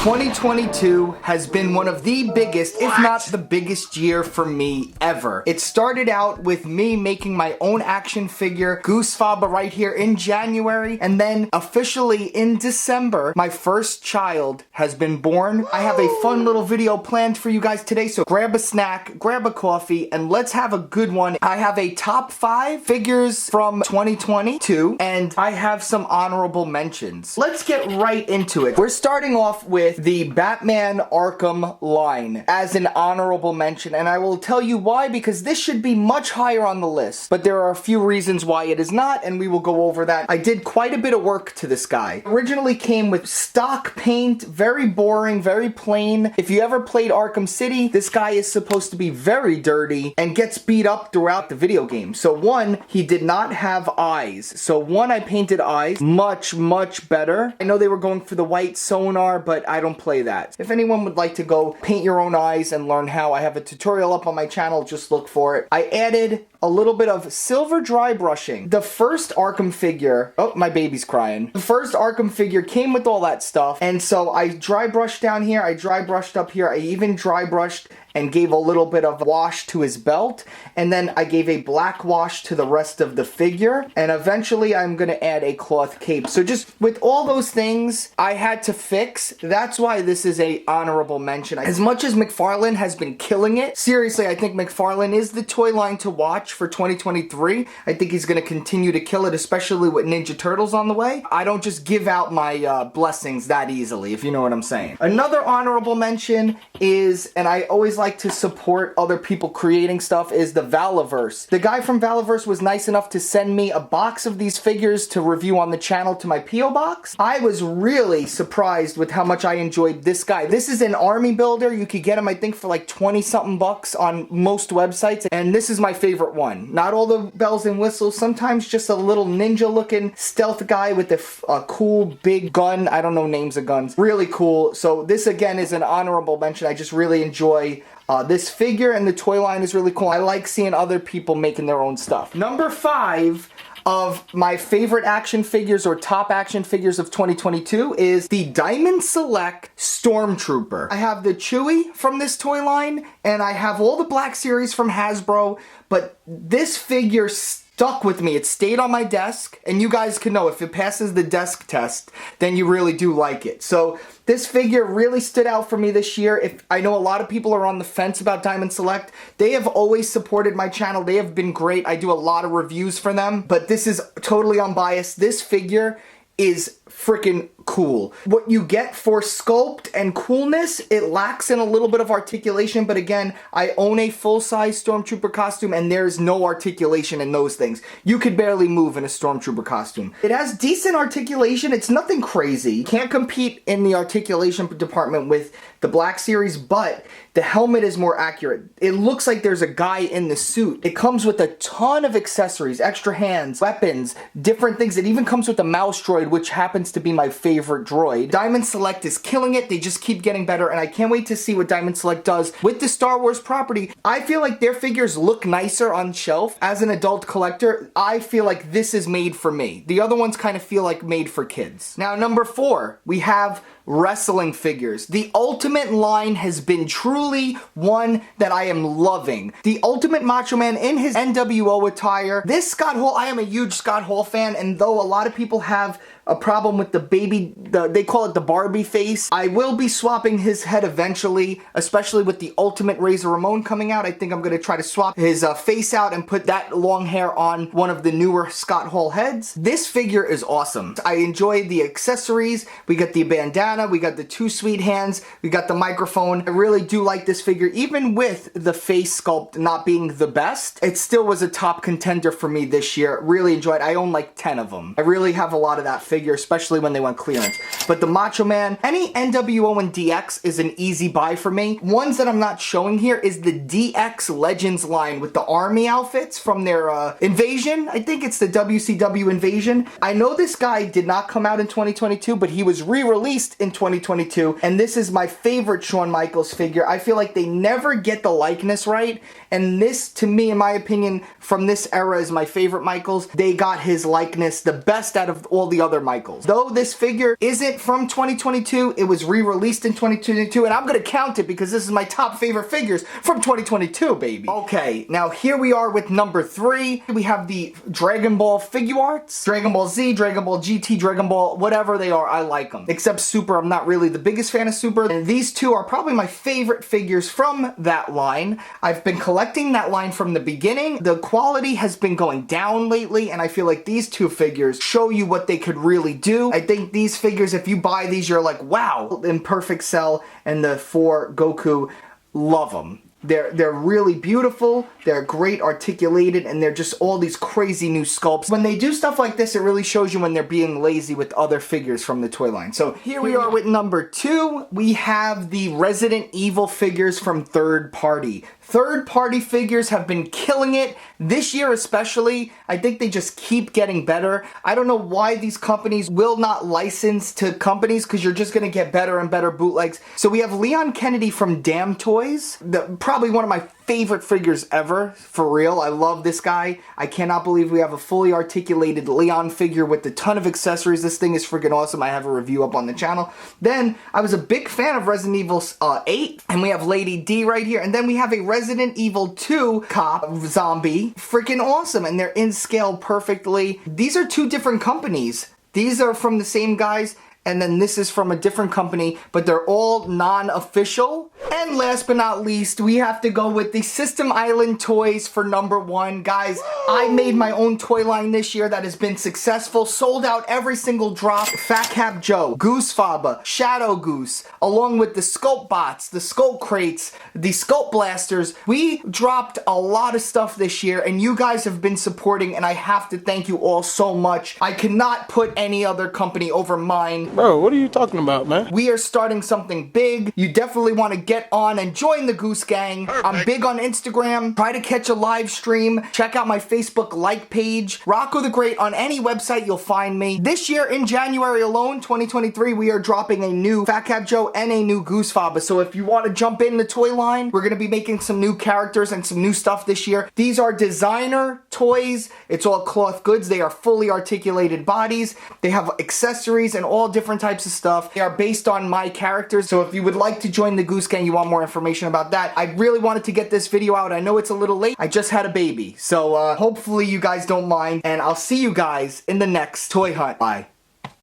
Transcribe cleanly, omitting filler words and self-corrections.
2022 has been one of the biggest, if not the biggest year for me ever. It started out with me making my own action figure, Goosefaba, right here in January, and then officially in December, my first child has been born. I have a fun little video planned for you guys today, so grab a snack, grab a coffee, and let's have a good one. I have a top 5 figures from 2022, and I have some honorable mentions. Let's get right into it. We're starting off with the Batman Arkham line as an honorable mention, and I will tell you why, because this should be much higher on the list, but there are a few reasons why it is not, and we will go over that. I did quite a bit of work to this guy. Originally came with stock paint, very boring, very plain. If you ever played Arkham City, this guy is supposed to be very dirty and gets beat up throughout the video game. So one, he did not have eyes. So one, I painted eyes. Much better. I know they were going for the white sonar, but I don't play that. If anyone would like to go paint your own eyes and learn how, I have a tutorial up on my channel, just look for it. I added a little bit of silver dry brushing. The first Arkham figure, oh, my baby's crying. The first Arkham figure came with all that stuff, and so I dry brushed down here, I dry brushed up here, I even dry brushed and gave a little bit of wash to his belt, and then I gave a black wash to the rest of the figure, and eventually I'm gonna add a cloth cape. So just with all those things I had to fix, that's why this is a honorable mention. As much as McFarlane has been killing it, seriously, I think McFarlane is the toy line to watch for 2023. I think he's gonna continue to kill it, especially with Ninja Turtles on the way. I don't just give out my blessings that easily, if you know what I'm saying. Another honorable mention is, and I always like to support other people creating stuff, is the Valaverse. The guy from Valaverse was nice enough to send me a box of these figures to review on the channel to my P.O. box. I was really surprised with how much I enjoyed this guy. This is an army builder. You could get him, I think, for like 20 something bucks on most websites, and this is my favorite one. Not all the bells and whistles, sometimes just a little ninja looking stealth guy with a cool big gun. I don't know names of guns. Really cool. So this again is an honorable mention. I just really enjoy this figure, and the toy line is really cool. I like seeing other people making their own stuff. Number 5 of my favorite action figures or top action figures of 2022 is the Diamond Select Stormtrooper. I have the Chewie from this toy line, and I have all the Black Series from Hasbro, but this figure stuck with me. It stayed on my desk, and you guys can know if it passes the desk test, then you really do like it. So this figure really stood out for me this year. If I know a lot of people are on the fence about Diamond Select, they have always supported my channel. They have been great. I do a lot of reviews for them, but this is totally unbiased. This figure is freaking cool. What you get for sculpt and coolness, it lacks in a little bit of articulation, but again, I own a full-size Stormtrooper costume, and there's no articulation in those things. You could barely move in a Stormtrooper costume. It has decent articulation. It's nothing crazy. You can't compete in the articulation department with the Black Series, but the helmet is more accurate. It looks like there's a guy in the suit. It comes with a ton of accessories, extra hands, weapons, different things. It even comes with a mouse droid, which happens to be my favorite droid. Diamond Select is killing it. They just keep getting better, and I can't wait to see what Diamond Select does with the Star Wars property. I feel like their figures look nicer on shelf. As an adult collector, I feel like this is made for me. The other ones kind of feel like made for kids. Now, number 4, we have wrestling figures. The Ultimate line has been truly one that I am loving. The Ultimate Macho Man in his NWO attire. This Scott Hall, I am a huge Scott Hall fan, and though a lot of people have a problem with the baby, they call it the Barbie face, I will be swapping his head eventually, especially with the Ultimate Razor Ramon coming out. I think I'm going to try to swap his face out and put that long hair on one of the newer Scott Hall heads. This figure is awesome. I enjoy the accessories. We got the bandana, we got the 2 sweet hands, we got the microphone. I really do like this figure. Even with the face sculpt not being the best, it still was a top contender for me this year. Really enjoyed it. I own like 10 of them. I really have a lot of that figure, especially when they went clearance. But the Macho Man, any NWO and DX is an easy buy for me. Ones that I'm not showing here is the DX Legends line with the army outfits from their Invasion. I think it's the WCW Invasion. I know this guy did not come out in 2022, but he was re-released in in 2022, and this is my favorite Shawn Michaels figure. I feel like they never get the likeness right, and this, to me, in my opinion, from this era is my favorite Michaels. They got his likeness the best out of all the other Michaels. Though this figure isn't from 2022, it was re-released in 2022, and I'm gonna count it because this is my top favorite figures from 2022, baby. Okay, now here we are with number 3. We have the Dragon Ball figure arts. Dragon Ball Z, Dragon Ball GT, Dragon Ball, whatever they are, I like them. Except Super, I'm not really the biggest fan of Super. And these two are probably my favorite figures from that line. I've been collecting that line from the beginning. The quality has been going down lately, and I feel like these two figures show you what they could really do. I think these figures, if you buy these, you're like, wow. In Perfect Cell and the 4 Goku, love them. They're really beautiful, they're great articulated, and they're just all these crazy new sculpts. When they do stuff like this, it really shows you when they're being lazy with other figures from the toy line. So here we are with number 2. We have the Resident Evil figures from Third Party. Third party figures have been killing it this year especially. I think they just keep getting better. I don't know why these companies will not license to companies, because you're just gonna get better and better bootlegs. So we have Leon Kennedy from Damn Toys, probably one of my favorite figures ever, for real. I love this guy. I cannot believe we have a fully articulated Leon figure with a ton of accessories. This thing is freaking awesome. I have a review up on the channel. Then I was a big fan of Resident Evil 8, and we have Lady D right here, and then we have a Resident Evil 2 cop zombie. Freaking awesome, and they're in scale perfectly. These are two different companies. These are from the same guys, and then this is from a different company, but they're all non-official. And last but not least, we have to go with the System Island toys for number 1. Guys, I made my own toy line this year that has been successful, sold out every single drop. Fat Cap Joe, Goose Faba, Shadow Goose, along with the Sculpt Bots, the Sculpt Crates, the Sculpt Blasters. We dropped a lot of stuff this year, and you guys have been supporting, and I have to thank you all so much. I cannot put any other company over mine. Bro, what are you talking about, man? We are starting something big. You definitely want to get on and join the Goose Gang. Perfect. I'm big on Instagram. Try to catch a live stream. Check out my Facebook like page. Rocco the Great on any website, you'll find me. This year in January alone, 2023, we are dropping a new Fat Cap Joe and a new Goose Faba. So if you want to jump in the toy line, we're going to be making some new characters and some new stuff this year. These are designer toys. It's all cloth goods. They are fully articulated bodies. They have accessories and all different types of stuff. They are based on my characters, so if you would like to join the Goose Gang, you want more information about that. I really wanted to get this video out. I know it's a little late. I just had a baby, so hopefully you guys don't mind, and I'll see you guys in the next toy hunt. Bye.